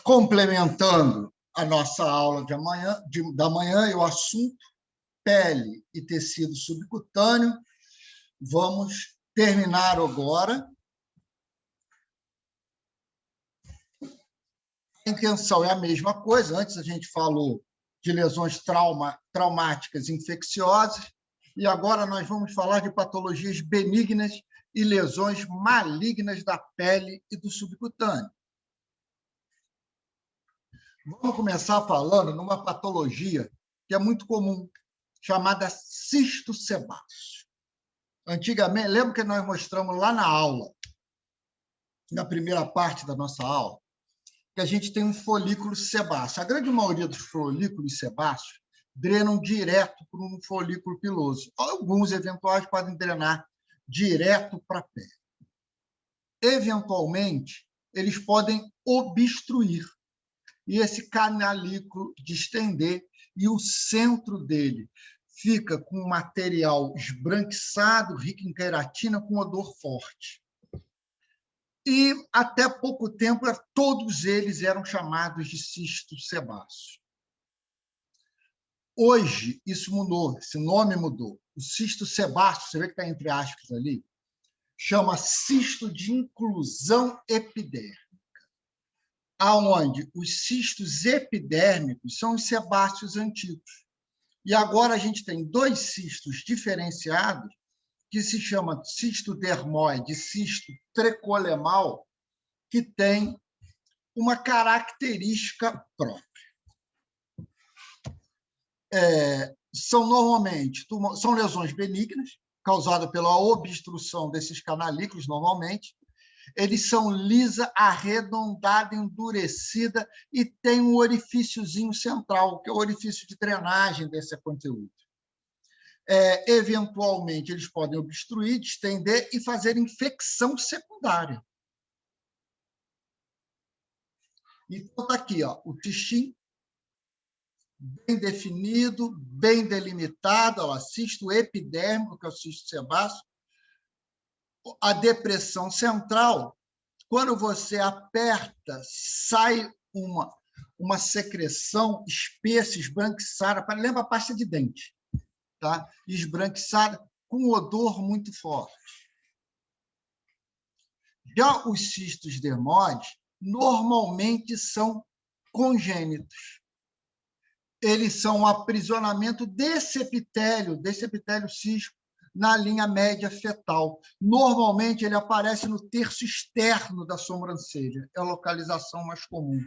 complementando a nossa aula da manhã, e o assunto pele e tecido subcutâneo. Vamos terminar agora. A intenção é a mesma coisa. Antes a gente falou de lesões traumáticas infecciosas, e agora nós vamos falar de patologias benignas e lesões malignas da pele e do subcutâneo. Vamos começar falando numa patologia que é muito comum, chamada cisto sebáceo. Antigamente, lembra que nós mostramos lá na aula, na primeira parte da nossa aula, que a gente tem um folículo sebáceo. A grande maioria dos folículos sebáceos drenam direto para um folículo piloso. Alguns, eventuais, podem drenar direto para a pele. Eventualmente, eles podem obstruir e esse canalículo distender, e o centro dele fica com um material esbranquiçado, rico em queratina, com odor forte. E, até pouco tempo, todos eles eram chamados de cisto sebáceo. Hoje, isso mudou, esse nome mudou. O cisto sebáceo, você vê que está entre aspas ali, chama cisto de inclusão epidérmica, aonde os cistos epidérmicos são os sebáceos antigos. E agora a gente tem dois cistos diferenciados, que se chama cisto dermoide e cisto trecolemal, que tem uma característica própria. São lesões benignas, causadas pela obstrução desses canalículos, normalmente. Eles são lisa, arredondada, endurecida e tem um orifíciozinho central, que é o orifício de drenagem desse conteúdo. Eventualmente, eles podem obstruir, distender e fazer infecção secundária. Então, está aqui, ó, o tistim, bem definido, bem delimitado, ó, cisto epidérmico, que é o cisto sebáceo. A depressão central, quando você aperta, sai uma secreção espessa, esbranquiçada, lembra a pasta de dente, tá? Esbranquiçada, com odor muito forte. Já os cistos dermoides, normalmente são congênitos. Eles são um aprisionamento desse epitélio cisto, na linha média fetal. Normalmente, ele aparece no terço externo da sobrancelha. É a localização mais comum.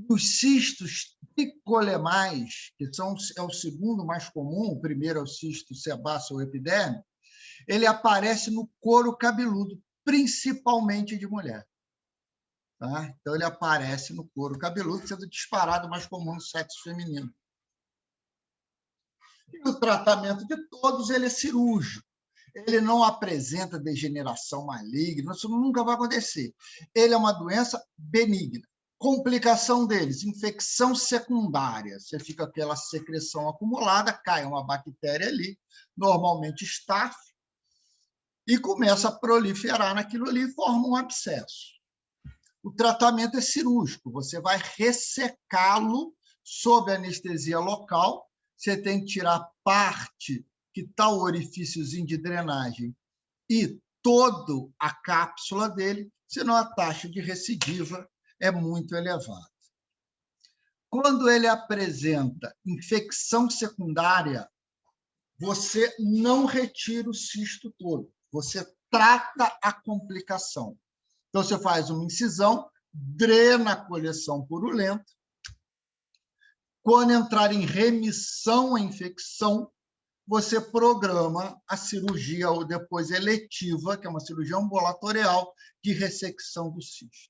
Os cistos tricolemais, que é o segundo mais comum, o primeiro é o cisto sebáceo ou epidérmico, ele aparece no couro cabeludo, principalmente de mulher. Tá? Então, ele aparece no couro cabeludo, sendo disparado mais comum no sexo feminino. E o tratamento de todos ele é cirúrgico. Ele não apresenta degeneração maligna, isso nunca vai acontecer. Ele é uma doença benigna. Complicação deles, infecção secundária. Você fica com aquela secreção acumulada, cai uma bactéria ali, normalmente staph, e começa a proliferar naquilo ali e forma um abscesso. O tratamento é cirúrgico, você vai ressecá-lo sob anestesia local. Você tem que tirar parte que está o orifíciozinho de drenagem e toda a cápsula dele, senão a taxa de recidiva é muito elevada. Quando ele apresenta infecção secundária, você não retira o cisto todo, você trata a complicação. Então, você faz uma incisão, drena a coleção purulenta. Quando entrar em remissão a infecção, você programa a cirurgia, ou depois eletiva, que é uma cirurgia ambulatorial, de ressecção do cisto.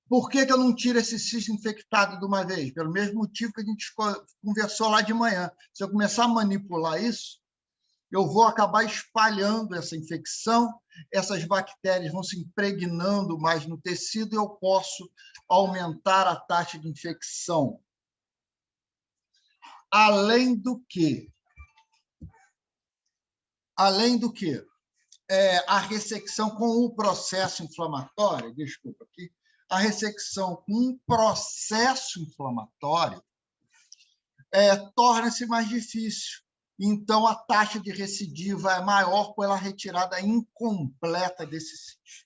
Por que eu não tiro esse cisto infectado de uma vez? Pelo mesmo motivo que a gente conversou lá de manhã. Se eu começar a manipular isso, eu vou acabar espalhando essa infecção, essas bactérias vão se impregnando mais no tecido e eu posso aumentar a taxa de infecção. Além do que, a ressecção com o processo inflamatório, desculpa aqui, a ressecção com um processo inflamatório torna-se mais difícil. Então, a taxa de recidiva é maior pela retirada incompleta desse cisto.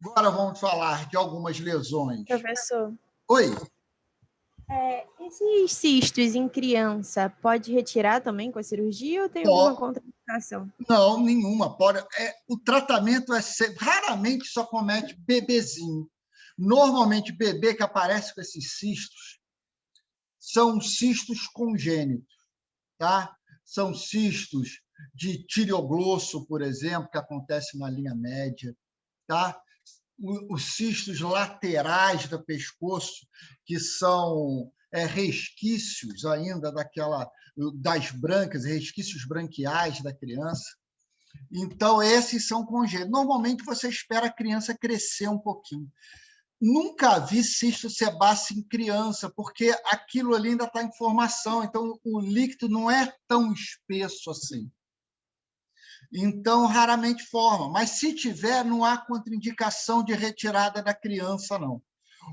Agora vamos falar de algumas lesões. Professor. Oi. Esses cistos em criança, pode retirar também com a cirurgia ou tem alguma contraindicação? Não, nenhuma. O tratamento raramente só comete bebezinho. Normalmente, bebê que aparece com esses cistos são cistos congênitos, tá? São cistos de tireoglosso, por exemplo, que acontece na linha média, tá? Os cistos laterais do pescoço, que são resquícios ainda das brancas, resquícios branquiais da criança. Então, esses são congênitos. Normalmente, você espera a criança crescer um pouquinho. Nunca vi cisto sebáceo em criança, porque aquilo ali ainda está em formação, então o líquido não é tão espesso assim. Então, raramente forma. Mas, se tiver, não há contraindicação de retirada da criança, não.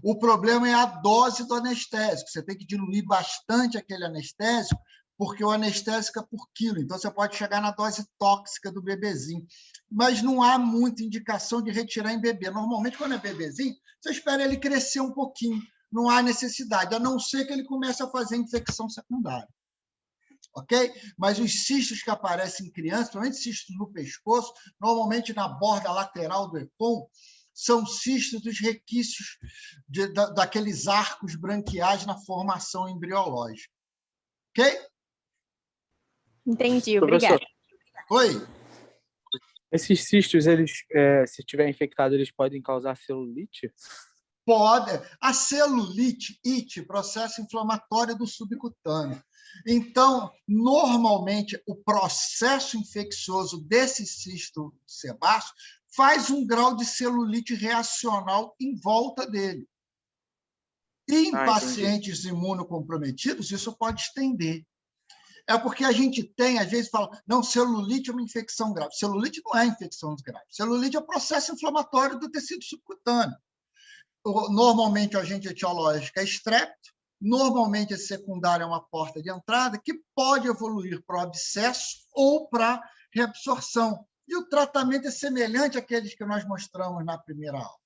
O problema é a dose do anestésico. Você tem que diluir bastante aquele anestésico, porque o anestésico é por quilo. Então, você pode chegar na dose tóxica do bebezinho. Mas não há muita indicação de retirar em bebê. Normalmente, quando é bebezinho, você espera ele crescer um pouquinho. Não há necessidade, a não ser que ele comece a fazer infecção secundária. Ok? Mas os cistos que aparecem em crianças, principalmente cistos no pescoço, normalmente na borda lateral do EPOM, são cistos dos requícios daqueles arcos branquiais na formação embriológica. Ok? Entendi, obrigada. Oi? Esses cistos, eles, se estiver infectado, eles podem causar celulite? Pode. A celulite, processo inflamatório do subcutâneo. Então, normalmente, o processo infeccioso desse cisto sebáceo faz um grau de celulite reacional em volta dele. E em pacientes imunocomprometidos, isso pode estender. É porque a gente tem, às vezes, fala, não, celulite é uma infecção grave. Celulite não é infecção grave. Celulite é o processo inflamatório do tecido subcutâneo. Normalmente, o agente etiológico é estrepto, normalmente, esse secundário é uma porta de entrada que pode evoluir para o abscesso ou para reabsorção. E o tratamento é semelhante àqueles que nós mostramos na primeira aula.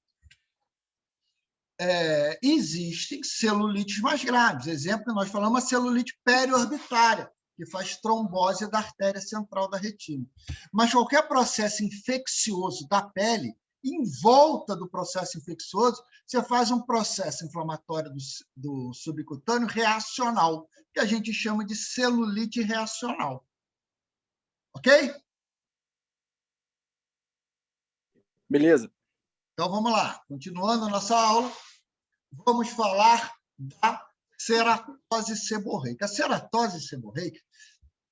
Existem celulites mais graves. Exemplo que nós falamos, a celulite periorbitária, que faz trombose da artéria central da retina. Mas qualquer processo infeccioso da pele, em volta do processo infeccioso, você faz um processo inflamatório do subcutâneo reacional, que a gente chama de celulite reacional. Ok? Beleza. Então, vamos lá. Continuando a nossa aula, vamos falar da ceratose seborreica. A ceratose seborreica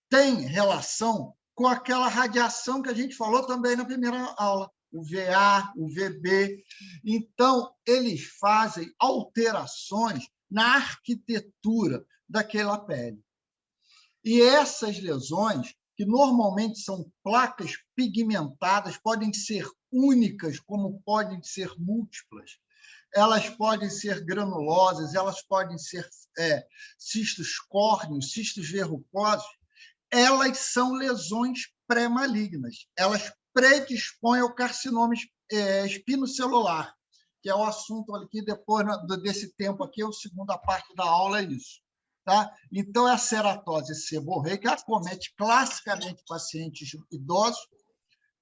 tem relação com aquela radiação que a gente falou também na primeira aula, o VA, o VB. Então, eles fazem alterações na arquitetura daquela pele. E essas lesões, que normalmente são placas pigmentadas, podem ser únicas, como podem ser múltiplas. Elas podem ser granulosas, elas podem ser cistos córneos, cistos verrucosos. Elas são lesões pré-malignas. Elas predispõem ao carcinoma espinocelular, que é o assunto aqui, depois desse tempo aqui, a segunda parte da aula é isso. Tá? Então, a ceratose seborreica acomete classicamente pacientes idosos,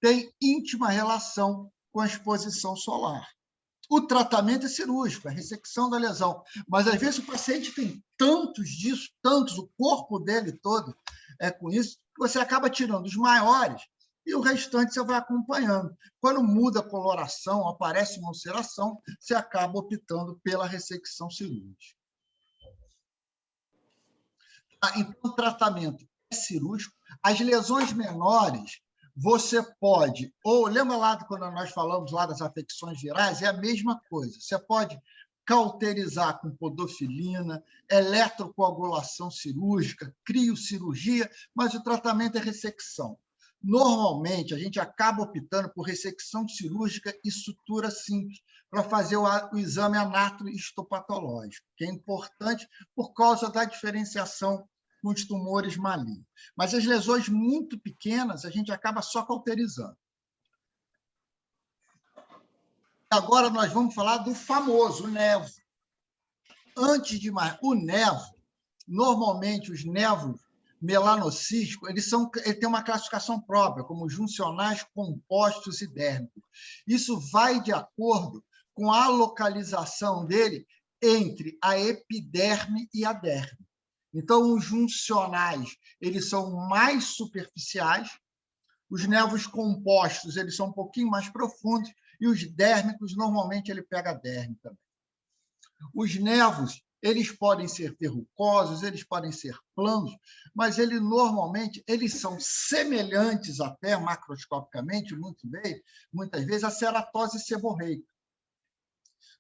tem íntima relação com a exposição solar. O tratamento é cirúrgico, a ressecção da lesão. Mas, às vezes, o paciente tem tantos disso, o corpo dele todo com isso, que você acaba tirando os maiores e o restante você vai acompanhando. Quando muda a coloração, aparece uma ulceração, você acaba optando pela ressecção cirúrgica. Então, o tratamento é cirúrgico. As lesões menores, você pode... lembra lá quando nós falamos lá das afecções virais? É a mesma coisa. Você pode cauterizar com podofilina, eletrocoagulação cirúrgica, criocirurgia, mas o tratamento é ressecção. Normalmente, a gente acaba optando por ressecção cirúrgica e sutura simples para fazer o exame anato-histopatológico, que é importante por causa da diferenciação com os tumores malignos. Mas as lesões muito pequenas, a gente acaba só cauterizando. Agora nós vamos falar do famoso nevo. Antes de mais, o nevo, normalmente os nevos melanocísticos, ele tem uma classificação própria, como juncionais, compostos e dérmicos. Isso vai de acordo com a localização dele entre a epiderme e a derme. Então, os juncionais, eles são mais superficiais, os nevos compostos, eles são um pouquinho mais profundos, e os dérmicos, normalmente, ele pega a derme também. Os nevos, eles podem ser verrucosos, eles podem ser planos, mas normalmente eles são semelhantes até macroscopicamente, muitas vezes, à ceratose seborreica.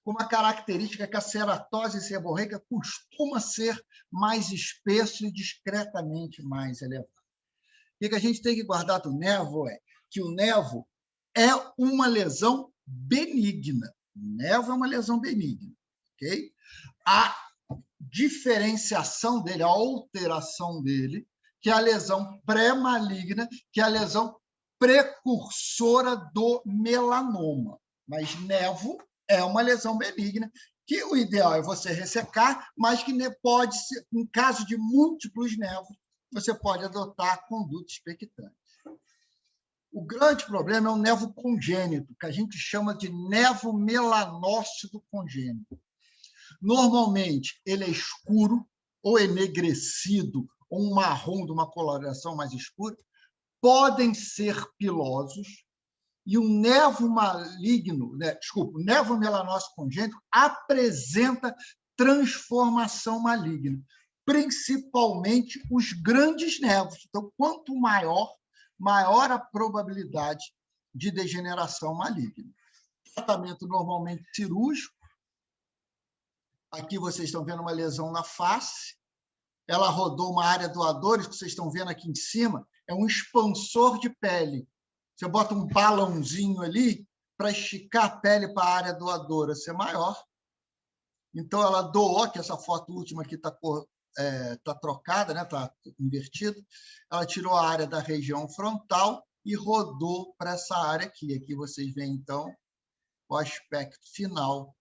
Com uma característica que a ceratose seborreica costuma ser mais espesso e discretamente mais elevado. O que a gente tem que guardar do nevo é que o nevo é uma lesão benigna. O nevo é uma lesão benigna. Okay? A diferenciação dele, a alteração dele, que é a lesão pré-maligna, que é a lesão precursora do melanoma. Mas nevo é uma lesão benigna, que o ideal é você ressecar, mas que pode ser, em caso de múltiplos nevos, você pode adotar conduta expectante. O grande problema é o nevo congênito, que a gente chama de nevo melanócito congênito. Normalmente, ele é escuro, ou enegrecido, ou um marrom de uma coloração mais escura. Podem ser pilosos. E o nevo maligno, o nevo melanócito congênito apresenta transformação maligna, principalmente os grandes nevos. Então, quanto maior a probabilidade de degeneração maligna. Tratamento normalmente cirúrgico. Aqui vocês estão vendo uma lesão na face. Ela rodou uma área doadores, que vocês estão vendo aqui em cima, é um expansor de pele. Você bota um balãozinho ali para esticar a pele para a área doadora ser maior. Então, ela doou, que essa foto última aqui está trocada, está invertida. Ela tirou a área da região frontal e rodou para essa área aqui. Aqui vocês veem, então, o aspecto final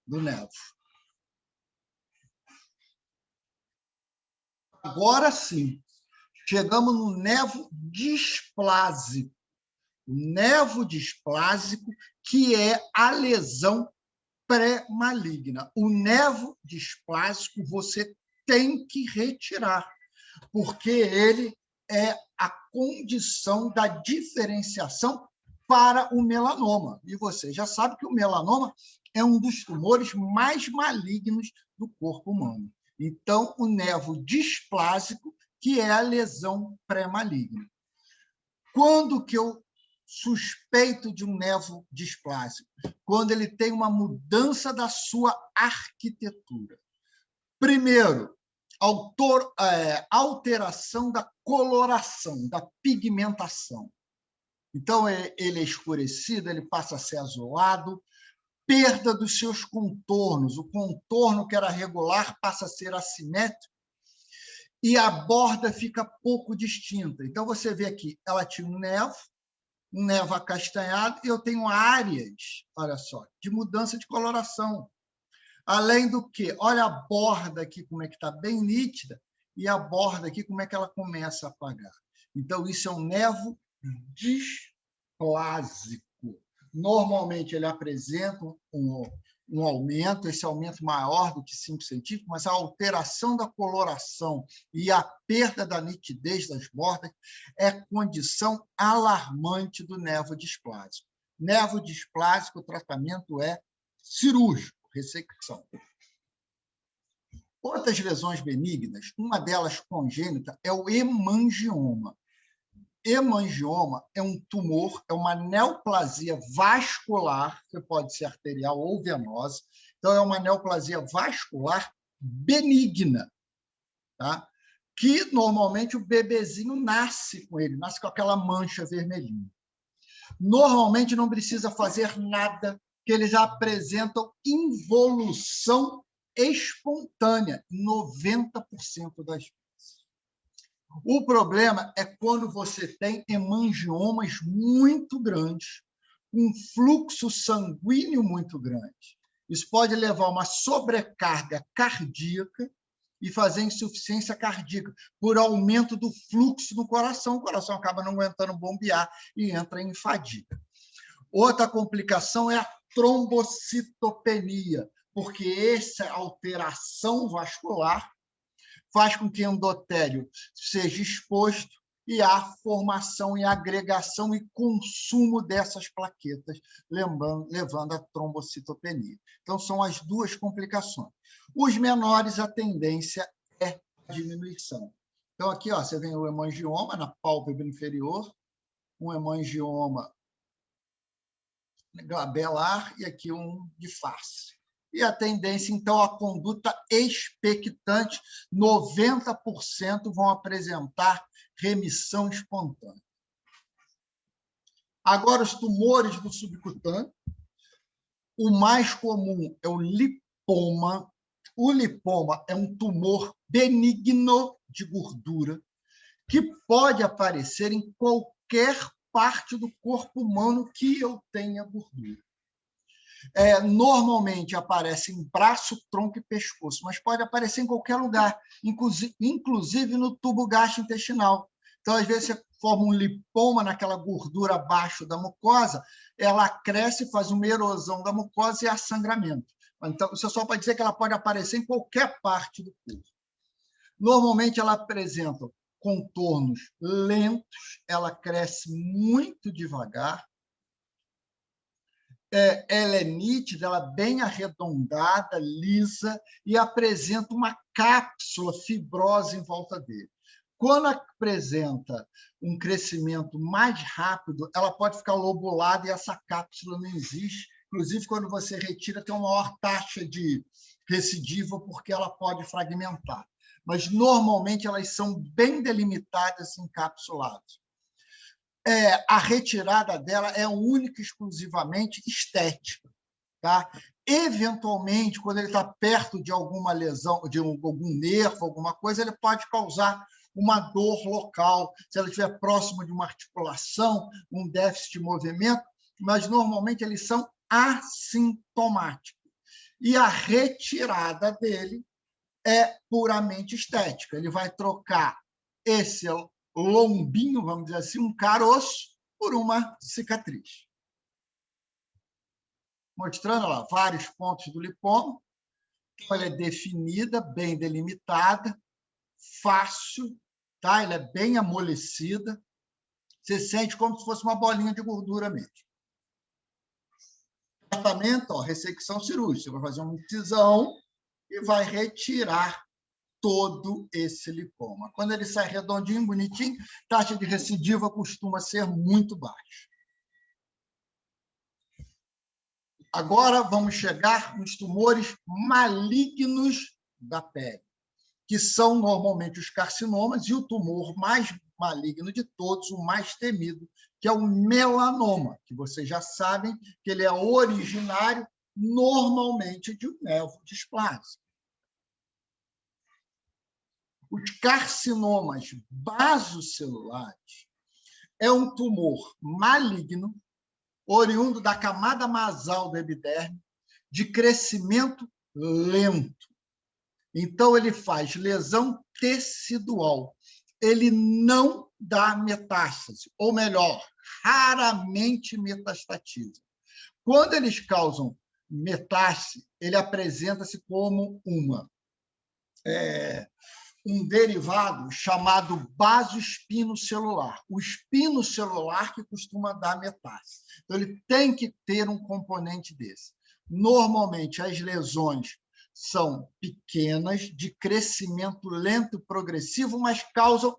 do nevo. Agora sim, chegamos no nevo displásico. O nevo displásico, que é a lesão pré-maligna. O nevo displásico você tem que retirar, porque ele é a condição da diferenciação para o melanoma. E você já sabe que o melanoma é um dos tumores mais malignos do corpo humano. Então, o nevo displásico, que é a lesão pré-maligna. Quando que eu suspeito de um nevo displásico? Quando ele tem uma mudança da sua arquitetura. Primeiro, alteração da coloração, da pigmentação. Então, ele é escurecido, ele passa a ser azulado, perda dos seus contornos. O contorno que era regular passa a ser assimétrico e a borda fica pouco distinta. Então, você vê aqui, ela tinha um nevo acastanhado, e eu tenho áreas, olha só, de mudança de coloração. Além do que, olha a borda aqui, como é que está bem nítida, e a borda aqui, como é que ela começa a apagar. Então, isso é um nevo displásico. Normalmente, ele apresenta um aumento, esse aumento maior do que 5 centímetros, mas a alteração da coloração e a perda da nitidez das bordas é condição alarmante do nevo displásico. Nevo displásico, o tratamento é cirúrgico, ressecção. Outras lesões benignas, uma delas congênita, é o hemangioma. Hemangioma é um tumor, é uma neoplasia vascular, que pode ser arterial ou venosa. Então, é uma neoplasia vascular benigna. Tá? que normalmente o bebezinho nasce com ele, nasce com aquela mancha vermelhinha. Normalmente não precisa fazer nada, que eles apresentam involução espontânea, em 90% das vezes. O problema é quando você tem hemangiomas muito grandes, um fluxo sanguíneo muito grande. Isso pode levar a uma sobrecarga cardíaca e fazer insuficiência cardíaca, por aumento do fluxo no coração. O coração acaba não aguentando bombear e entra em fadiga. Outra complicação é a trombocitopenia, porque essa alteração vascular faz com que o endotélio seja exposto e há formação e agregação e consumo dessas plaquetas, levando à trombocitopenia. Então, são as duas complicações. Os menores, a tendência é a diminuição. Então, aqui ó, você vê o hemangioma na pálpebra inferior, um hemangioma glabelar e aqui um de face. E a tendência, então, a conduta expectante, 90% vão apresentar remissão espontânea. Agora, os tumores do subcutâneo. O mais comum é o lipoma. O lipoma é um tumor benigno de gordura que pode aparecer em qualquer parte do corpo humano que eu tenha gordura. Normalmente aparece em braço, tronco e pescoço, mas pode aparecer em qualquer lugar, inclusive no tubo gastrointestinal. Então, às vezes, você forma um lipoma naquela gordura abaixo da mucosa, ela cresce, faz uma erosão da mucosa e há sangramento. Então, você só pode dizer que ela pode aparecer em qualquer parte do corpo. Normalmente, ela apresenta contornos lentos, ela cresce muito devagar, ela é nítida, ela é bem arredondada, lisa, e apresenta uma cápsula fibrosa em volta dele. Quando apresenta um crescimento mais rápido, ela pode ficar lobulada e essa cápsula não existe. Inclusive, quando você retira, tem uma maior taxa de recidiva, porque ela pode fragmentar. Mas, normalmente, elas são bem delimitadas, encapsuladas. A retirada dela é única e exclusivamente estética. Tá? Eventualmente, quando ele está perto de alguma lesão, de algum nervo, alguma coisa, ele pode causar uma dor local, se ela estiver próximo de uma articulação, um déficit de movimento, mas normalmente eles são assintomáticos. E a retirada dele é puramente estética. Ele vai trocar esse lombinho, vamos dizer assim, um caroço, por uma cicatriz. Mostrando lá vários pontos do lipoma. Então, ela é definida, bem delimitada, fácil, tá? Ela é bem amolecida. Você sente como se fosse uma bolinha de gordura mesmo. Tratamento, ressecção cirúrgica. Você vai fazer uma incisão e vai retirar todo esse lipoma. Quando ele sai redondinho, bonitinho, a taxa de recidiva costuma ser muito baixa. Agora vamos chegar nos tumores malignos da pele, que são normalmente os carcinomas, e o tumor mais maligno de todos, o mais temido, que é o melanoma, que vocês já sabem que ele é originário normalmente de um nervo displásico. Os carcinomas basocelulares é um tumor maligno, oriundo da camada basal do epiderme, de crescimento lento. Então, ele faz lesão tecidual. Ele não dá metástase, ou melhor, raramente metastatiza. Quando eles causam metástase, ele apresenta-se como um derivado chamado basoespinocelular, o espinocelular que costuma dar metástase. Então, ele tem que ter um componente desse. Normalmente, as lesões são pequenas, de crescimento lento e progressivo, mas causam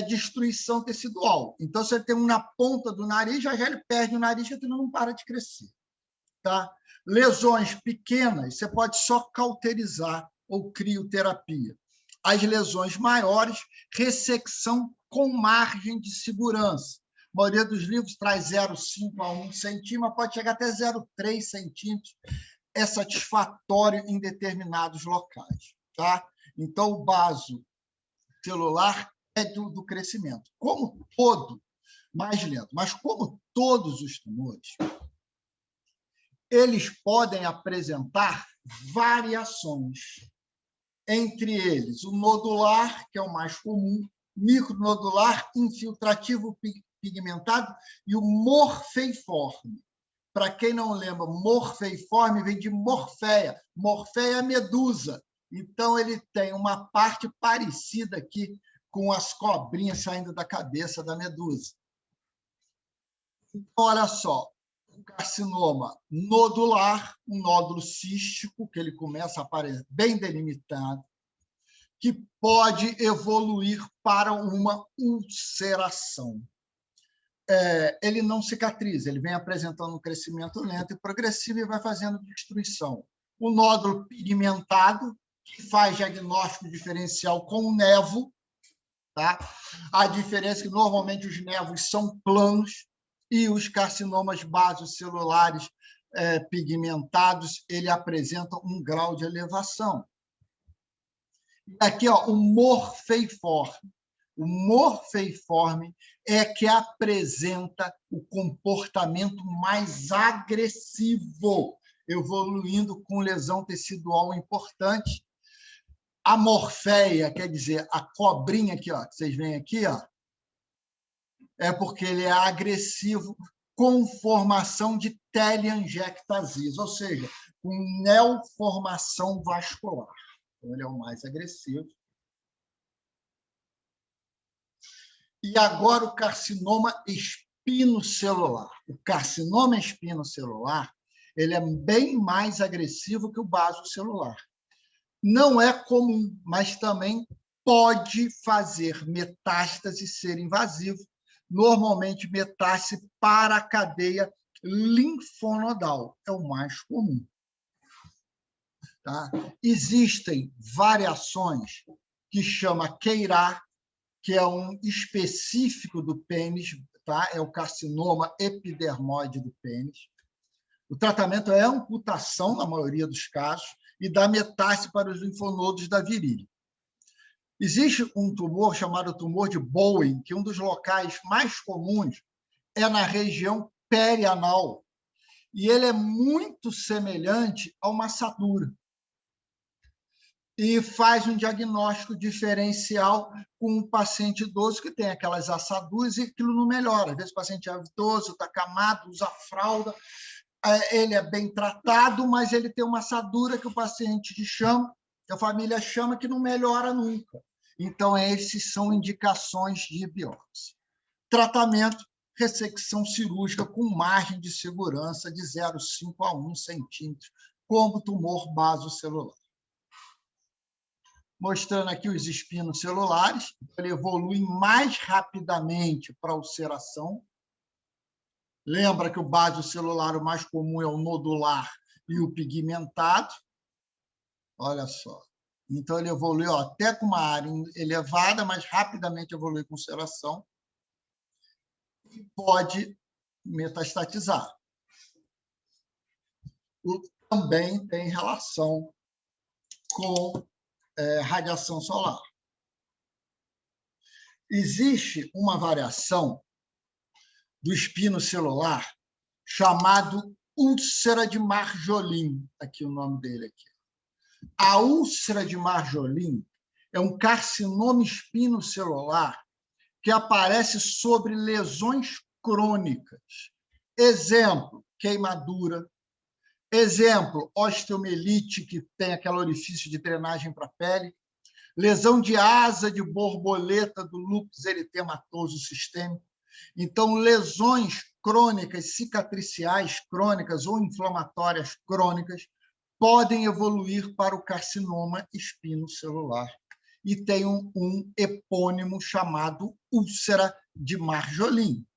destruição tecidual. Então, você tem um na ponta do nariz, já ele perde o nariz, porque ele não para de crescer. Tá? Lesões pequenas, você pode só cauterizar ou crioterapia. As lesões maiores, ressecção com margem de segurança. A maioria dos livros traz 0,5 a 1 centímetro, pode chegar até 0,3 centímetros. É satisfatório em determinados locais. Tá? Então, o baso celular é do crescimento. Como todo, mais lento, mas como todos os tumores, eles podem apresentar variações. Entre eles, o nodular, que é o mais comum, micronodular, infiltrativo pigmentado e o morfeiforme. Para quem não lembra, morfeiforme vem de morfeia. Morfeia é medusa. Então, ele tem uma parte parecida aqui com as cobrinhas saindo da cabeça da medusa. Então, olha só, o carcinoma nodular, um nódulo cístico, que ele começa a aparecer bem delimitado, que pode evoluir para uma ulceração. Ele não cicatriza, ele vem apresentando um crescimento lento e progressivo e vai fazendo destruição. O nódulo pigmentado, que faz diagnóstico diferencial com o nevo, tá? A diferença é que normalmente os nevos são planos e os carcinomas basocelulares pigmentados, ele apresenta um grau de elevação. E aqui, ó, o morfeiforme. O morfeiforme é que apresenta o comportamento mais agressivo, evoluindo com lesão tecidual importante. A morfeia, quer dizer, a cobrinha aqui, ó, que vocês veem aqui, ó, é porque ele é agressivo com formação de teleangiectasias, ou seja, com neoformação vascular. Então, ele é o mais agressivo. E agora o carcinoma espinocelular. O carcinoma espinocelular, ele é bem mais agressivo que o basocelular. Não é comum, mas também pode fazer metástase e ser invasivo. Normalmente, metástase para a cadeia linfonodal. É o mais comum. Tá? Existem variações que chama Queirá, que é um específico do pênis, tá? É o carcinoma epidermoide do pênis. O tratamento é amputação, na maioria dos casos, e dá metástase para os linfonodos da virilha. Existe um tumor chamado tumor de Bowen, que um dos locais mais comuns é na região perianal, e ele é muito semelhante a uma assadura. E faz um diagnóstico diferencial com um paciente idoso que tem aquelas assaduras e aquilo não melhora. Às vezes o paciente é idoso, está camado, usa fralda, ele é bem tratado, mas ele tem uma assadura que o paciente chama, que a família chama, que não melhora nunca. Então, essas são indicações de biópsia. Tratamento, ressecção cirúrgica com margem de segurança de 0,5 a 1 centímetro, como tumor basocelular. Mostrando aqui os espinos celulares, ele evolui mais rapidamente para a ulceração. Lembra que o basocelular, o mais comum é o nodular e o pigmentado. Olha só. Então, ele evolui até com uma área elevada, mas rapidamente evolui com ulceração. E pode metastatizar. Também tem relação com radiação solar. Existe uma variação do espino celular chamado úlcera de Marjolin, aqui o nome dele aqui. A úlcera de Marjolin é um carcinoma espinocelular que aparece sobre lesões crônicas. Exemplo, queimadura. Exemplo, osteomielite, que tem aquele orifício de drenagem para a pele. Lesão de asa de borboleta do lúpus eritematoso sistêmico. Então, lesões crônicas, cicatriciais crônicas ou inflamatórias crônicas podem evoluir para o carcinoma espinocelular. E tem um epônimo chamado úlcera de Marjolin.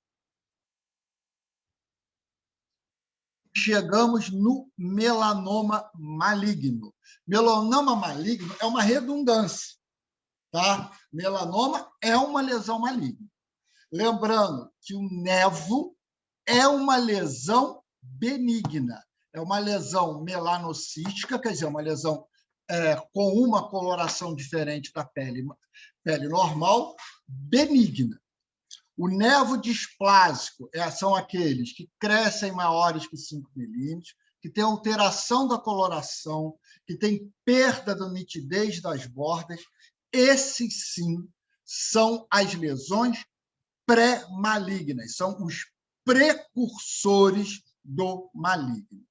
Chegamos no melanoma maligno. Melanoma maligno é uma redundância. Tá? Melanoma é uma lesão maligna. Lembrando que o nevo é uma lesão benigna, é uma lesão melanocística, quer dizer, uma lesão com uma coloração diferente da pele normal, benigna. O nevo displásico são aqueles que crescem maiores que 5 milímetros, que têm alteração da coloração, que têm perda da nitidez das bordas. Esses, sim, são as lesões pré-malignas, são os precursores do maligno.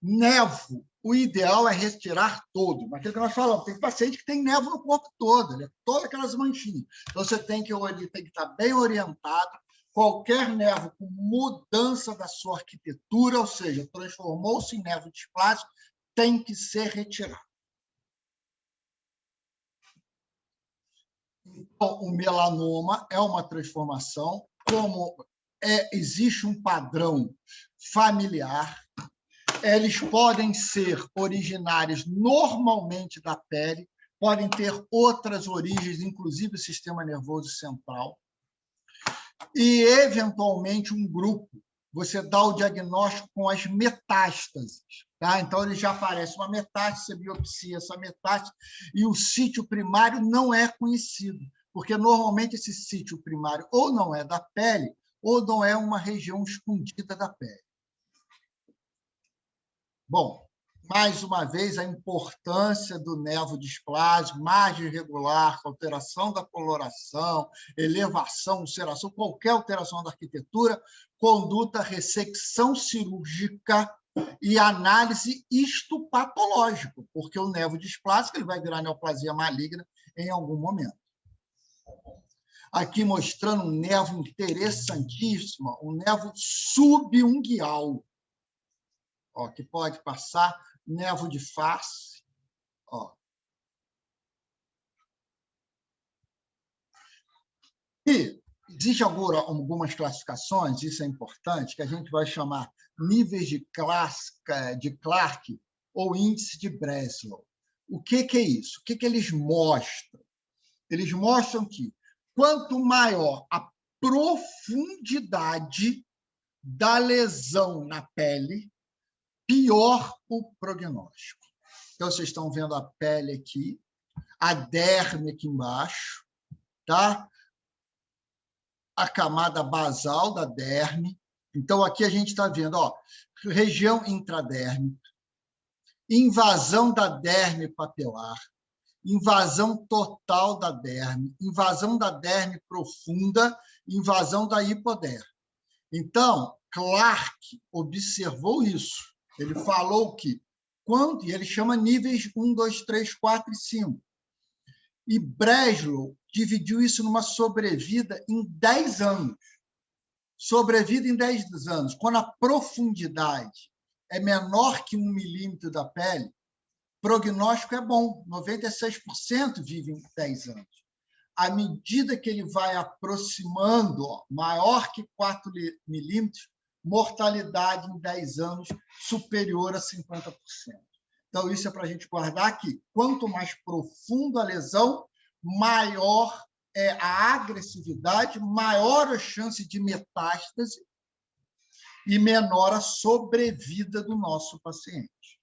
Nevo, o ideal é retirar todo. Mas aquilo que nós falamos, tem paciente que tem nevo no corpo todo, né? Todas aquelas manchinhas. Então, você tem que estar bem orientado. Qualquer nevo com mudança da sua arquitetura, ou seja, transformou-se em nevo displásico, tem que ser retirado. Então, o melanoma é uma transformação, como existe um padrão familiar. Eles podem ser originários normalmente da pele, podem ter outras origens, inclusive o sistema nervoso central. E, eventualmente, um grupo, você dá o diagnóstico com as metástases. Tá? Então, ele já aparece uma metástase, você biopsia essa metástase, e o sítio primário não é conhecido, porque, normalmente, esse sítio primário ou não é da pele, ou não é uma região escondida da pele. Bom, mais uma vez, a importância do nevo displásico, margem irregular, alteração da coloração, elevação, ulceração, qualquer alteração da arquitetura, conduta, ressecção cirúrgica e análise histopatológica, porque o nevo displásico ele vai virar neoplasia maligna em algum momento. Aqui mostrando um nevo interessantíssimo, um nevo subunguial, que pode passar, nevo de face. E existem algumas classificações, isso é importante, que a gente vai chamar níveis de Clark ou índice de Breslow. O que é isso? O que eles mostram? Eles mostram que quanto maior a profundidade da lesão na pele, pior o prognóstico. Então, vocês estão vendo a pele aqui, a derme aqui embaixo, tá? A camada basal da derme. Então, aqui a gente está vendo, região intradérmica, invasão da derme papilar, invasão total da derme, invasão da derme profunda, invasão da hipoderme. Então, Clark observou isso. Ele falou que, e ele chama níveis 1, 2, 3, 4 e 5. E Breslow dividiu isso numa sobrevida em 10 anos. Sobrevida em 10 anos. Quando a profundidade é menor que 1 milímetro da pele, prognóstico é bom. 96% vivem 10 anos. À medida que ele vai aproximando, maior que 4 milímetros, mortalidade em 10 anos superior a 50%. Então, isso é para a gente guardar aqui. Quanto mais profunda a lesão, maior é a agressividade, maior a chance de metástase e menor a sobrevida do nosso paciente.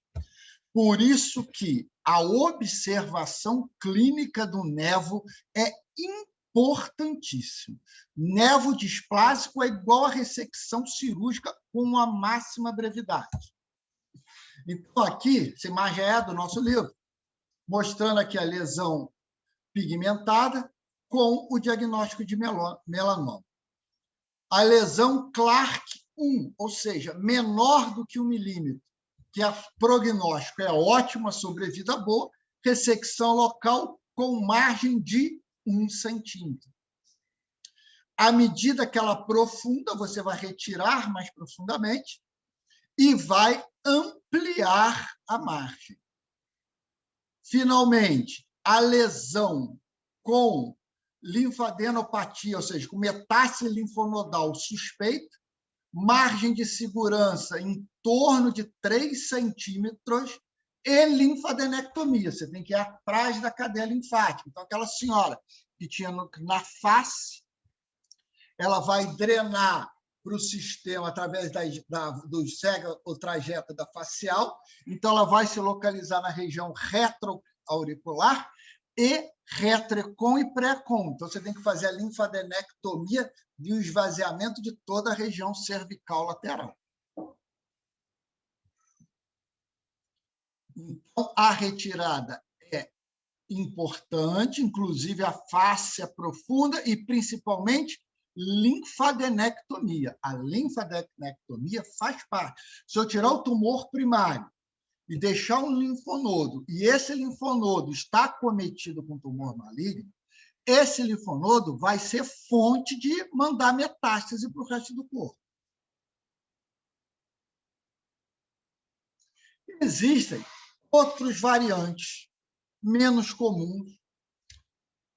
Por isso que a observação clínica do nevo é importantíssima. Nevo displásico é igual a ressecção cirúrgica com a máxima brevidade. Então, aqui, essa imagem é do nosso livro, mostrando aqui a lesão pigmentada com o diagnóstico de melanoma. A lesão Clark 1, ou seja, menor do que 1 milímetro, que a prognóstico é ótima, sobrevida boa, ressecção local com margem de 1 centímetro. À medida que ela aprofunda, você vai retirar mais profundamente e vai ampliar a margem. Finalmente, a lesão com linfadenopatia, ou seja, com metástase linfonodal suspeita, margem de segurança em torno de 3 centímetros e linfadenectomia. Você tem que ir atrás da cadeia linfática. Então, aquela senhora que tinha na face, ela vai drenar para o sistema através do cega ou trajeta da facial. Então, ela vai se localizar na região retroauricular e retrecon e pré-con. Então, você tem que fazer a linfadenectomia e o esvaziamento de toda a região cervical lateral. Então, a retirada é importante, inclusive a fáscia profunda e, principalmente, linfadenectomia. A linfadenectomia faz parte. Se eu tirar o tumor primário e deixar um linfonodo, e esse linfonodo está acometido com tumor maligno, esse linfonodo vai ser fonte de mandar metástase para o resto do corpo. Existem outros variantes menos comuns.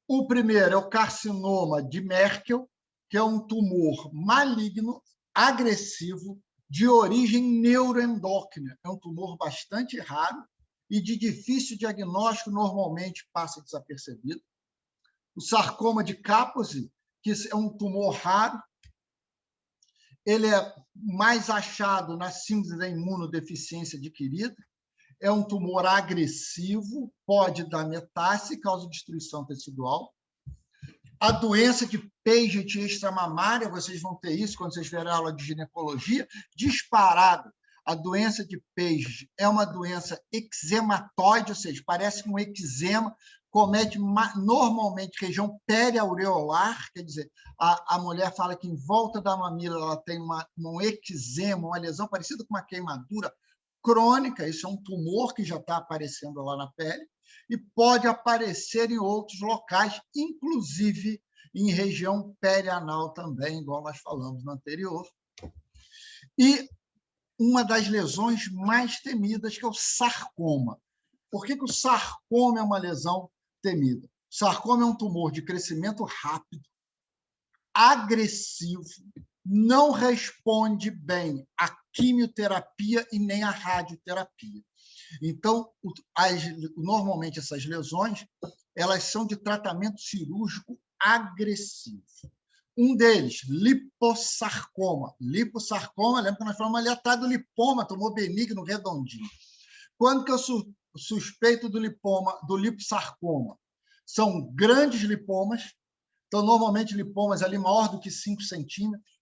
O primeiro é o carcinoma de Merkel, que é um tumor maligno, agressivo, de origem neuroendócrina. É um tumor bastante raro e de difícil diagnóstico, normalmente passa desapercebido. O sarcoma de Kaposi, que é um tumor raro, ele é mais achado na síndrome da imunodeficiência adquirida, é um tumor agressivo, pode dar metástase, causa destruição tecidual. A doença de Paget extramamária, vocês vão ter isso quando vocês verem a aula de ginecologia, disparado. A doença de Paget é uma doença eczematóide, ou seja, parece um eczema, comete normalmente região periaureolar, quer dizer, a mulher fala que em volta da mamila ela tem um eczema, uma lesão parecida com uma queimadura crônica, isso é um tumor que já está aparecendo lá na pele, e pode aparecer em outros locais, inclusive em região perianal também, igual nós falamos no anterior. E uma das lesões mais temidas, que é o sarcoma. Por que o sarcoma é uma lesão temida? O sarcoma é um tumor de crescimento rápido, agressivo, não responde bem à quimioterapia e nem à radioterapia. Então, normalmente essas lesões, elas são de tratamento cirúrgico agressivo. Um deles, lipossarcoma. Lipossarcoma, lembra que nós falamos ali atrás do lipoma, tumor benigno redondinho. Quando que eu suspeito do lipossarcoma? São grandes lipomas, então, normalmente, lipomas ali maior do que 5 centímetros,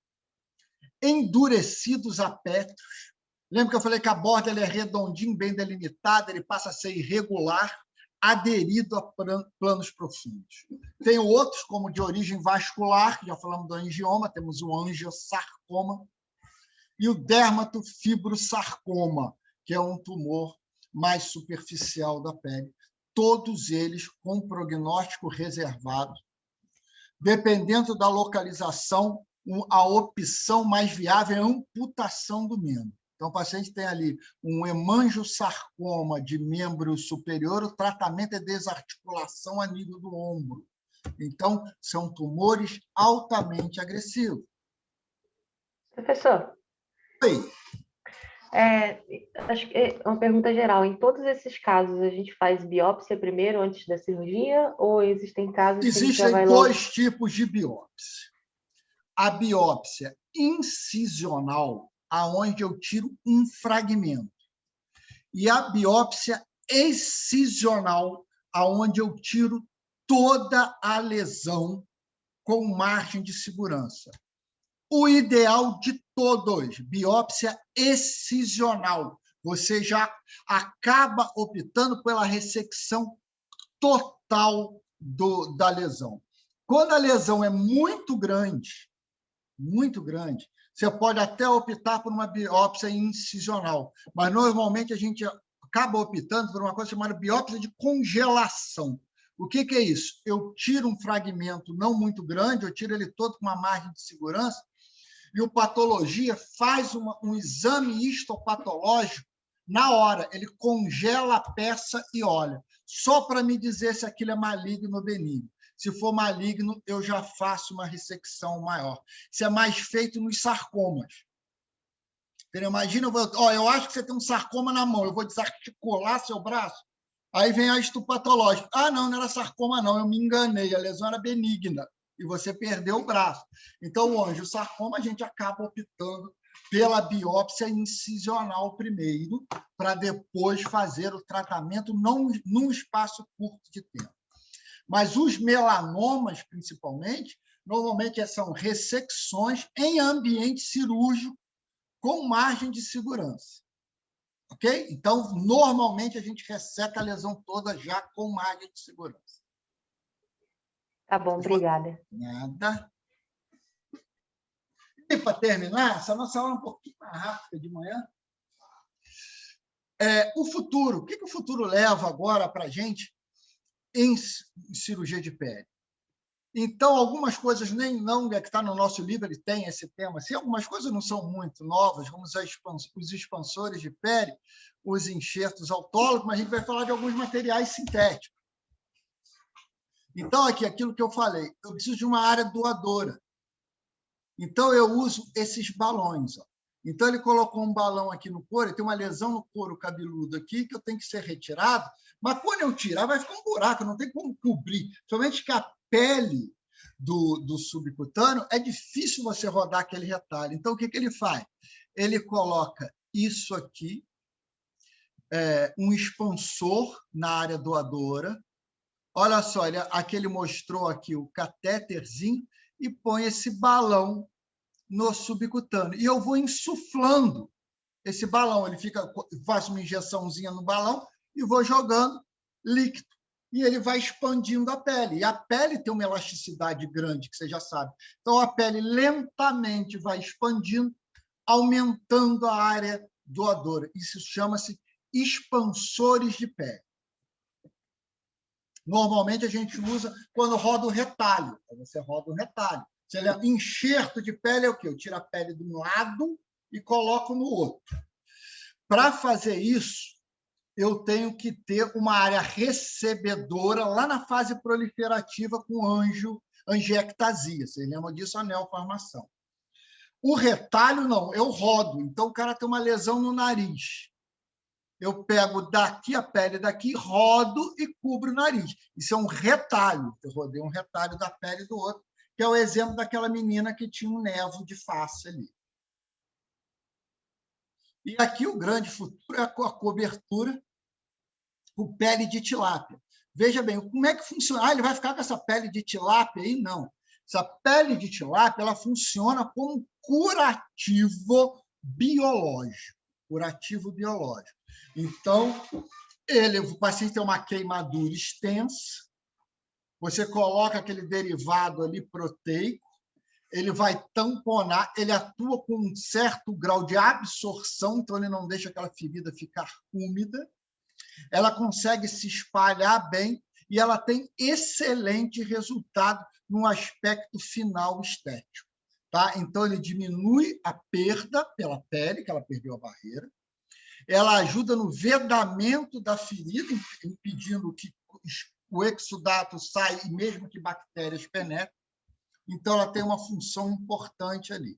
endurecidos a pétreos. Lembra que eu falei que a borda ele é redondinho, bem delimitada, ele passa a ser irregular, aderido a planos profundos. Tem outros, como de origem vascular, já falamos do angioma, temos o angiosarcoma, e o dermatofibrosarcoma, que é um tumor mais superficial da pele. Todos eles com prognóstico reservado. Dependendo da localização, a opção mais viável é a amputação do membro. Então, o paciente tem ali um hemangiosarcoma de membro superior, o tratamento é desarticulação a nível do ombro. Então, são tumores altamente agressivos. Professor, Oi. Acho que é uma pergunta geral. Em todos esses casos, a gente faz biópsia primeiro, antes da cirurgia? Ou existem casos que a gente já vai Existem logo... dois tipos de biópsia. A biópsia incisional, aonde eu tiro um fragmento, e a biópsia excisional, aonde eu tiro toda a lesão com margem de segurança. O ideal de todos, biópsia excisional, você já acaba optando pela ressecção total da lesão. Quando a lesão é muito grande, você pode até optar por uma biópsia incisional, mas normalmente a gente acaba optando por uma coisa chamada biópsia de congelação. O que é isso? Eu tiro um fragmento não muito grande, eu tiro ele todo com uma margem de segurança, e o patologia faz um exame histopatológico na hora, ele congela a peça e olha, só para me dizer se aquilo é maligno ou benigno. Se for maligno, eu já faço uma ressecção maior. Isso é mais feito nos sarcomas. Entendeu? Imagina, eu acho que você tem um sarcoma na mão, eu vou desarticular seu braço. Aí vem a histopatológica. Não, não era sarcoma, não, eu me enganei, a lesão era benigna e você perdeu o braço. Então, o angiosarcoma, a gente acaba optando pela biópsia incisional primeiro, para depois fazer o tratamento num espaço curto de tempo. Mas os melanomas, principalmente, normalmente são ressecções em ambiente cirúrgico com margem de segurança. Ok? Então, normalmente, a gente resseca a lesão toda já com margem de segurança. Tá bom, obrigada. Nada. E para terminar, essa nossa aula é um pouquinho mais rápida de manhã. O futuro. O que o futuro leva agora para a gente em cirurgia de pele? Então, algumas coisas nem não que está no nosso livro, ele tem esse tema. Assim, algumas coisas não são muito novas, como os expansores de pele, os enxertos autólogos, mas a gente vai falar de alguns materiais sintéticos. Então, aqui, aquilo que eu falei, eu preciso de uma área doadora. Então, eu uso esses balões. Ó. Então, ele colocou um balão aqui no couro, tem uma lesão no couro cabeludo aqui, que eu tenho que ser retirado, mas quando eu tirar, vai ficar um buraco, não tem como cobrir. Somente que a pele do subcutâneo, é difícil você rodar aquele retalho. Então, o que ele faz? Ele coloca isso aqui, um expansor na área doadora. Olha só, aqui ele mostrou aqui o catéterzinho e põe esse balão no subcutâneo. E eu vou insuflando esse balão. Ele faz uma injeçãozinha no balão e vou jogando líquido. E ele vai expandindo a pele. E a pele tem uma elasticidade grande, que você já sabe. Então, a pele lentamente vai expandindo, aumentando a área doadora. Isso chama-se expansores de pele. Normalmente, a gente usa quando roda o retalho. Você roda o retalho. Enxerto de pele é o quê? Eu tiro a pele de um lado e coloco no outro. Para fazer isso, eu tenho que ter uma área recebedora lá na fase proliferativa com angiectasia. Vocês lembram disso? A neoformação. O retalho, não. Eu rodo. Então, o cara tem uma lesão no nariz. Eu pego daqui a pele daqui, rodo e cubro o nariz. Isso é um retalho. Eu rodei um retalho da pele do outro, que é o exemplo daquela menina que tinha um nevo de face ali. E aqui o grande futuro é a cobertura com pele de tilápia. Veja bem, como é que funciona? Ele vai ficar com essa pele de tilápia aí? Não. Essa pele de tilápia ela funciona como curativo biológico. Curativo biológico. Então, o paciente tem uma queimadura extensa, você coloca aquele derivado ali proteico, ele vai tamponar, ele atua com um certo grau de absorção, então ele não deixa aquela ferida ficar úmida, ela consegue se espalhar bem e ela tem excelente resultado no aspecto final estético. Tá? Então, ele diminui a perda pela pele, que ela perdeu a barreira, ela ajuda no vedamento da ferida, impedindo que o exudato saia e mesmo que bactérias penetrem. Então, ela tem uma função importante ali.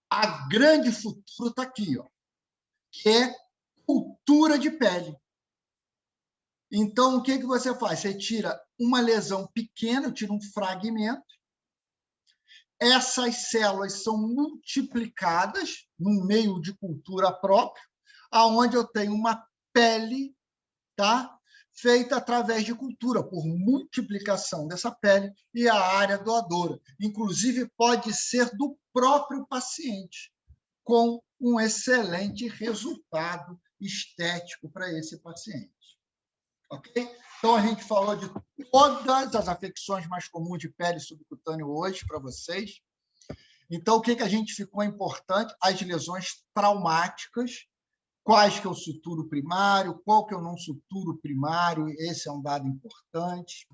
A grande futuro está aqui, ó, que é cultura de pele. Então, o que você faz? Você tira uma lesão pequena, tira um fragmento, essas células são multiplicadas num meio de cultura próprio, aonde eu tenho uma pele, tá? Feita através de cultura, por multiplicação dessa pele e a área doadora. Inclusive, pode ser do próprio paciente, com um excelente resultado estético para esse paciente. Ok? Então, a gente falou de todas as afecções mais comuns de pele subcutânea hoje para vocês. Então, o que a gente ficou importante? As lesões traumáticas, quais que eu suturo primário, qual que eu não suturo primário, esse é um dado importante.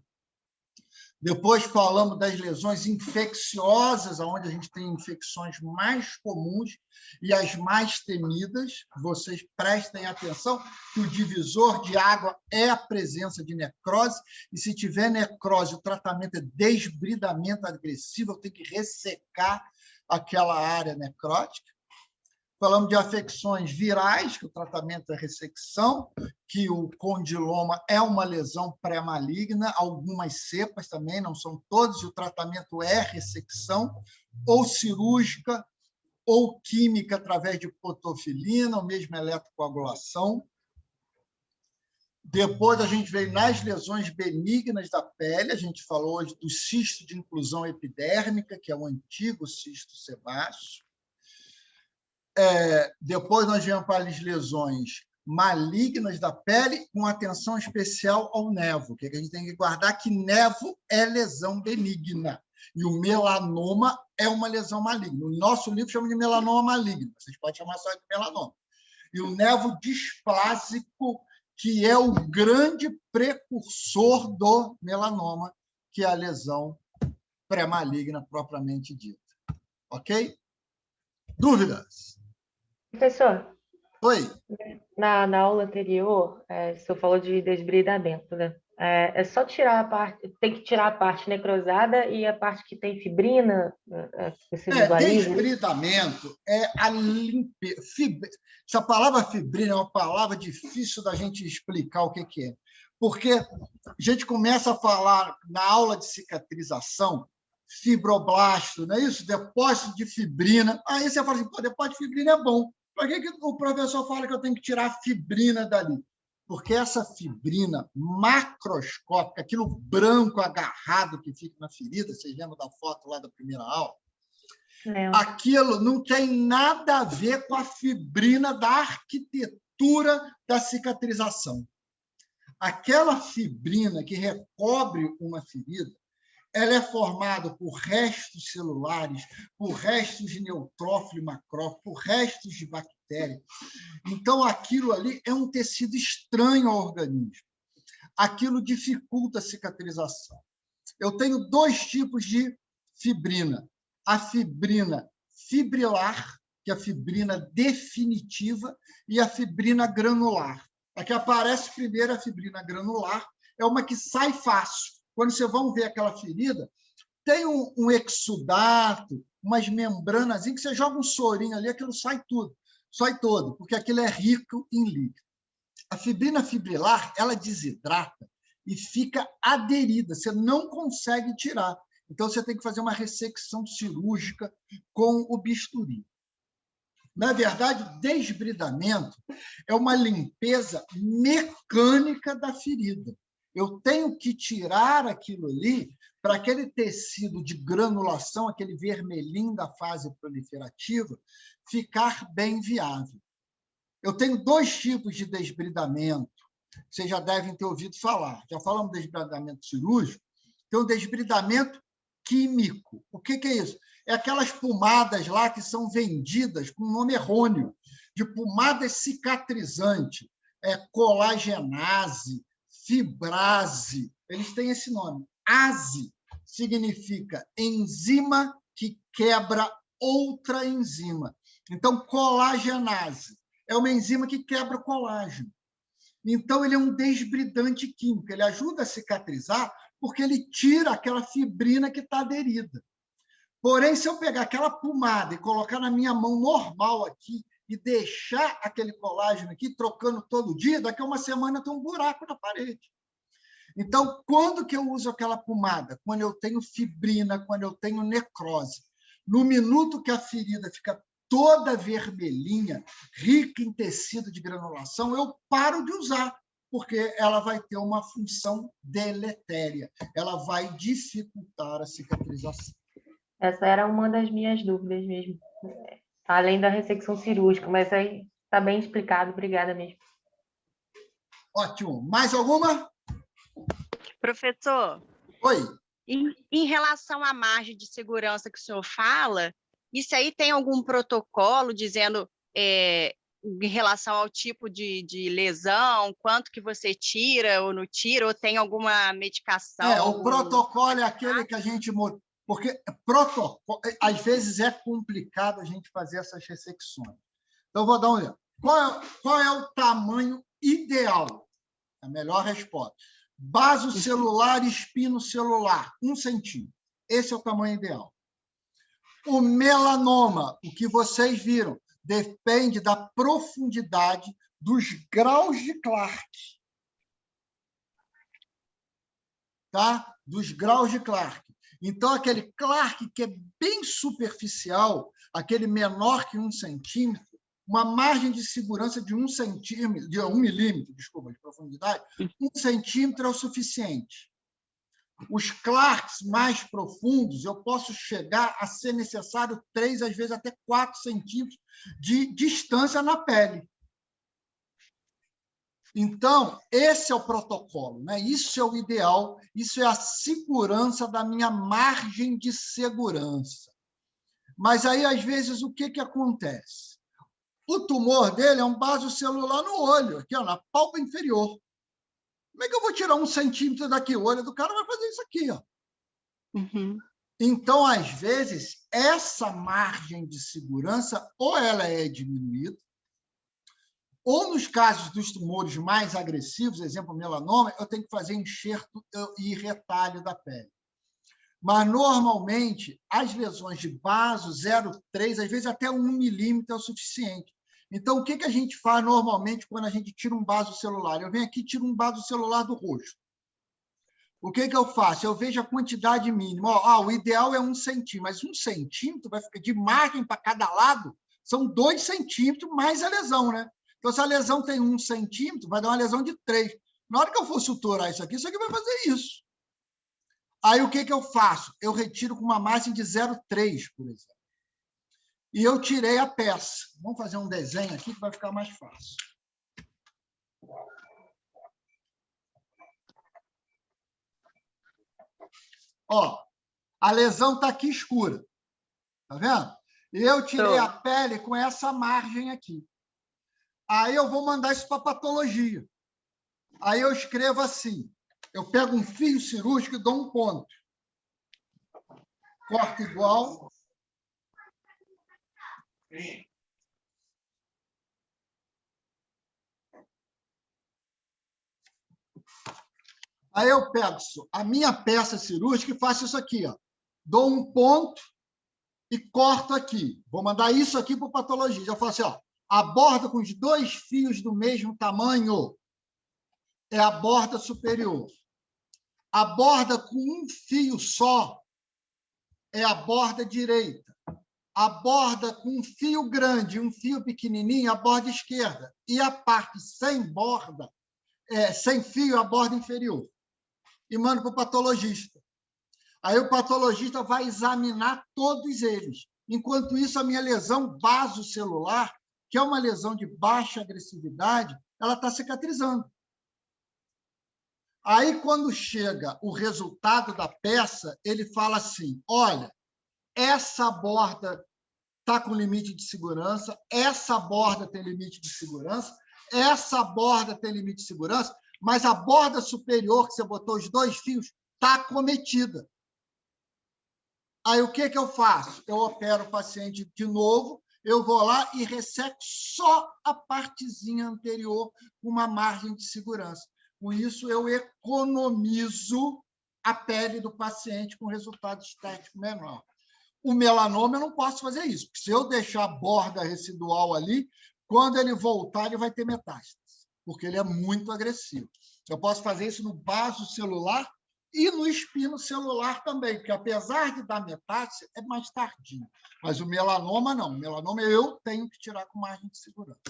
Depois falamos das lesões infecciosas, onde a gente tem infecções mais comuns e as mais temidas. Vocês prestem atenção que o divisor de água é a presença de necrose, e se tiver necrose, o tratamento é desbridamento agressivo, eu tenho que ressecar aquela área necrótica. Falamos de afecções virais, que o tratamento é ressecção, que o condiloma é uma lesão pré-maligna, algumas cepas também, não são todas, e o tratamento é ressecção, ou cirúrgica, ou química através de potofilina, ou mesmo eletrocoagulação. Depois a gente veio nas lesões benignas da pele, a gente falou hoje do cisto de inclusão epidérmica, que é o antigo cisto sebáceo. Depois nós viemos para as lesões malignas da pele, com atenção especial ao nevo, que a gente tem que guardar que nevo é lesão benigna, e o melanoma é uma lesão maligna. O nosso livro chama de melanoma maligno, vocês podem chamar só de melanoma. E o nevo displásico, que é o grande precursor do melanoma, que é a lesão pré-maligna propriamente dita. Ok? Dúvidas? Professor, Oi. na aula anterior, o senhor falou de desbridamento, né? É só tirar a parte, tem que tirar a parte necrosada e a parte que tem fibrina, que você visualiza? Desbridamento é a limpeza. Essa palavra fibrina é uma palavra difícil da gente explicar o que é. Porque a gente começa a falar na aula de cicatrização, fibroblasto, não é isso? Depósito de fibrina. Aí você fala assim, pô, depósito de fibrina é bom. Por que o professor fala que eu tenho que tirar a fibrina dali? Porque essa fibrina macroscópica, aquilo branco agarrado que fica na ferida, vocês lembram da foto lá da primeira aula? Aquilo não tem nada a ver com a fibrina da arquitetura da cicatrização. Aquela fibrina que recobre uma ferida, ela é formada por restos celulares, por restos de neutrófilo e macrófilo, por restos de bactéria. Então, aquilo ali é um tecido estranho ao organismo. Aquilo dificulta a cicatrização. Eu tenho 2 tipos de fibrina. A fibrina fibrilar, que é a fibrina definitiva, e a fibrina granular. A que aparece primeiro, a fibrina granular, é uma que sai fácil. Quando vocês vão ver aquela ferida, tem um exudato, umas membranas, que você joga um sorinho ali, aquilo sai tudo, sai todo, porque aquilo é rico em líquido. A fibrina fibrilar, ela desidrata e fica aderida, você não consegue tirar. Então, você tem que fazer uma ressecção cirúrgica com o bisturi. Na verdade, o desbridamento é uma limpeza mecânica da ferida. Eu tenho que tirar aquilo ali para aquele tecido de granulação, aquele vermelhinho da fase proliferativa, ficar bem viável. Eu tenho 2 tipos de desbridamento, vocês já devem ter ouvido falar. Já falamos de desbridamento cirúrgico, tem o desbridamento químico. O que é isso? É aquelas pomadas lá que são vendidas com nome errôneo, de pomada cicatrizante, colagenase, fibrase, eles têm esse nome. Ase significa enzima que quebra outra enzima. Então, colagenase é uma enzima que quebra o colágeno. Então, ele é um desbridante químico, ele ajuda a cicatrizar porque ele tira aquela fibrina que está aderida. Porém, se eu pegar aquela pomada e colocar na minha mão normal aqui e deixar aquele colágeno aqui, trocando todo dia, daqui a uma semana tem um buraco na parede. Então, quando que eu uso aquela pomada? Quando eu tenho fibrina, quando eu tenho necrose. No minuto que a ferida fica toda vermelhinha, rica em tecido de granulação, eu paro de usar, porque ela vai ter uma função deletéria. Ela vai dificultar a cicatrização. Essa era uma das minhas dúvidas mesmo, além da ressecção cirúrgica, mas aí está bem explicado. Obrigada mesmo. Ótimo. Mais alguma? Professor, Oi. em relação à margem de segurança que o senhor fala, isso aí tem algum protocolo dizendo em relação ao tipo de lesão, quanto que você tira ou não tira, ou tem alguma medicação? O protocolo é aquele que a gente... Porque protocolo, às vezes é complicado a gente fazer essas ressecções. Então, vou dar um exemplo. Qual é o tamanho ideal? A melhor resposta. Basocelular, espinocelular, 1 centímetro. Esse é o tamanho ideal. O melanoma, o que vocês viram, depende da profundidade dos graus de Clark. Tá? Dos graus de Clark. Então, aquele Clark que é bem superficial, aquele menor que 1 centímetro, uma margem de segurança de 1 centímetro, de 1 milímetro, desculpa, de profundidade, 1 centímetro é o suficiente. Os Clarks mais profundos, eu posso chegar a ser necessário 3, às vezes até 4 centímetros de distância na pele. Então, esse é o protocolo, né? Isso é o ideal, isso é a segurança da minha margem de segurança. Mas aí, às vezes, o que acontece? O tumor dele é um basocelular no olho, aqui, ó, na pálpebra inferior. Como é que eu vou tirar 1 centímetro daqui? O olho do cara vai fazer isso aqui, ó. Uhum. Então, às vezes, essa margem de segurança, ou ela é diminuída, ou nos casos dos tumores mais agressivos, exemplo, melanoma, eu tenho que fazer enxerto e retalho da pele. Mas, normalmente, as lesões de baso 0,3, às vezes até 1 milímetro é o suficiente. Então, o que a gente faz normalmente quando a gente tira um vaso celular? Eu venho aqui e tiro um vaso celular do rosto. O que eu faço? Eu vejo a quantidade mínima. O ideal é 1 centímetro, mas 1 centímetro vai ficar de margem para cada lado, são 2 centímetros mais a lesão, né? Então, se a lesão tem 1 centímetro, vai dar uma lesão de 3. Na hora que eu for suturar isso aqui vai fazer isso. Aí, o que eu faço? Eu retiro com uma margem de 0,3, por exemplo. E eu tirei a peça. Vamos fazer um desenho aqui que vai ficar mais fácil. Ó, a lesão está aqui escura. Tá vendo? E eu tirei a pele com essa margem aqui. Aí eu vou mandar isso para a patologia. Aí eu escrevo assim. Eu pego um fio cirúrgico e dou um ponto. Corte igual. Aí eu pego a minha peça cirúrgica e faço isso aqui, ó. Dou um ponto e corto aqui. Vou mandar isso aqui para o patologista. Eu falo assim, ó, a borda com os 2 fios do mesmo tamanho é a borda superior. A borda com 1 fio só é a borda direita. A borda com 1 fio grande e 1 fio pequenininho é a borda esquerda. E a parte sem borda, sem fio, é a borda inferior. E mando para o patologista. Aí o patologista vai examinar todos eles. Enquanto isso, a minha lesão basocelular, que é uma lesão de baixa agressividade, ela está cicatrizando. Aí, quando chega o resultado da peça, ele fala assim, olha, essa borda está com limite de segurança, essa borda tem limite de segurança, essa borda tem limite de segurança, mas a borda superior, que você botou os 2 fios, está acometida. Aí, o que eu faço? Eu opero o paciente de novo, eu vou lá e resseco só a partezinha anterior com uma margem de segurança. Com isso, eu economizo a pele do paciente com resultado estético menor. O melanoma, eu não posso fazer isso, porque se eu deixar a borda residual ali, quando ele voltar, ele vai ter metástase, porque ele é muito agressivo. Eu posso fazer isso no basocelular e no espinocelular também, porque apesar de dar metástase, é mais tardio. Mas o melanoma, não. O melanoma eu tenho que tirar com margem de segurança.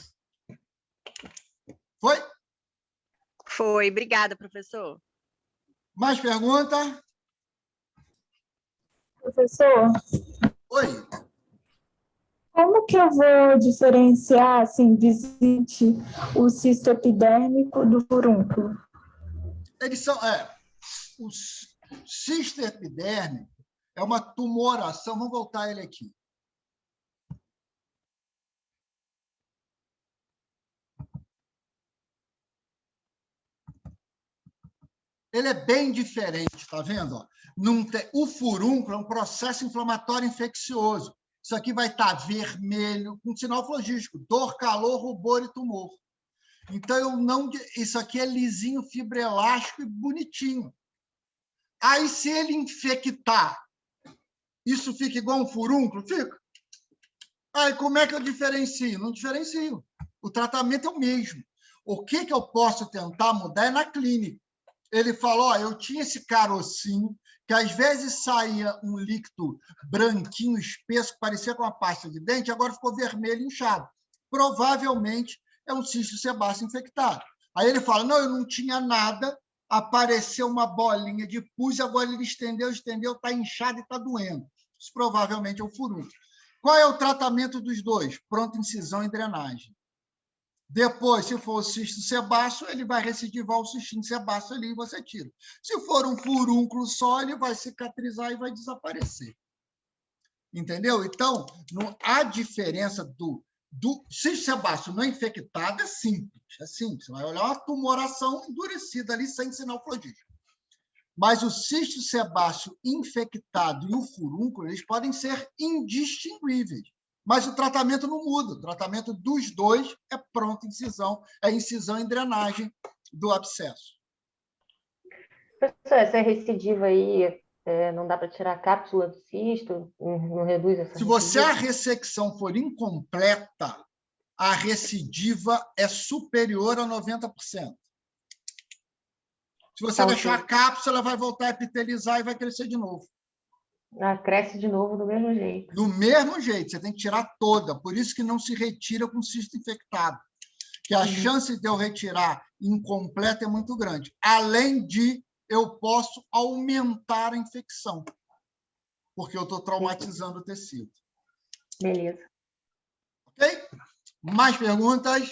Foi? Foi. Obrigada, professor. Mais pergunta? Professor? Oi. Como que eu vou diferenciar, assim, visite o cisto epidérmico do furúnculo? Eles são... o cisto epidérmico é uma tumoração... Vamos voltar ele aqui. Ele é bem diferente, tá vendo? O furúnculo é um processo inflamatório infeccioso. Isso aqui vai estar vermelho, com sinal flogístico, dor, calor, rubor e tumor. Então, isso aqui é lisinho, fibroelástico e bonitinho. Aí, se ele infectar, isso fica igual um furúnculo? Fica. Aí, como é que eu diferencio? Não diferencio. O tratamento é o mesmo. O que eu posso tentar mudar é na clínica. Ele falou, eu tinha esse carocinho, que às vezes saía um líquido branquinho, espesso, que parecia com uma pasta de dente, agora ficou vermelho, inchado. Provavelmente é um cisto sebáceo infectado. Aí ele fala, não, eu não tinha nada, apareceu uma bolinha de pus, agora ele estendeu, está inchado e está doendo. Isso provavelmente é o furúnculo. Qual é o tratamento dos dois? Pronta incisão e drenagem. Depois, se for o cisto sebáceo, ele vai recidivar o cistinho sebáceo ali e você tira. Se for um furúnculo só, ele vai cicatrizar e vai desaparecer. Entendeu? Então, a diferença do cisto sebáceo não infectado é simples. É simples. Você vai olhar uma tumoração endurecida ali, sem sinal flogístico. Mas o cisto sebáceo infectado e o furúnculo, eles podem ser indistinguíveis. Mas o tratamento não muda. O tratamento dos dois é pronta incisão, é incisão e drenagem do abscesso. Professor, essa recidiva aí, não dá para tirar a cápsula do cisto? Não reduz essa Se você recidiva? a ressecção for incompleta, a recidiva é superior a 90%. Se você deixar a cápsula, vai voltar a epitelizar e vai crescer de novo. Cresce de novo do mesmo jeito. Do mesmo jeito, você tem que tirar toda. Por isso que não se retira com cisto infectado. Que a chance de eu retirar incompleta é muito grande. Além de, eu posso aumentar a infecção. Porque eu estou traumatizando o tecido. Beleza. Ok? Mais perguntas?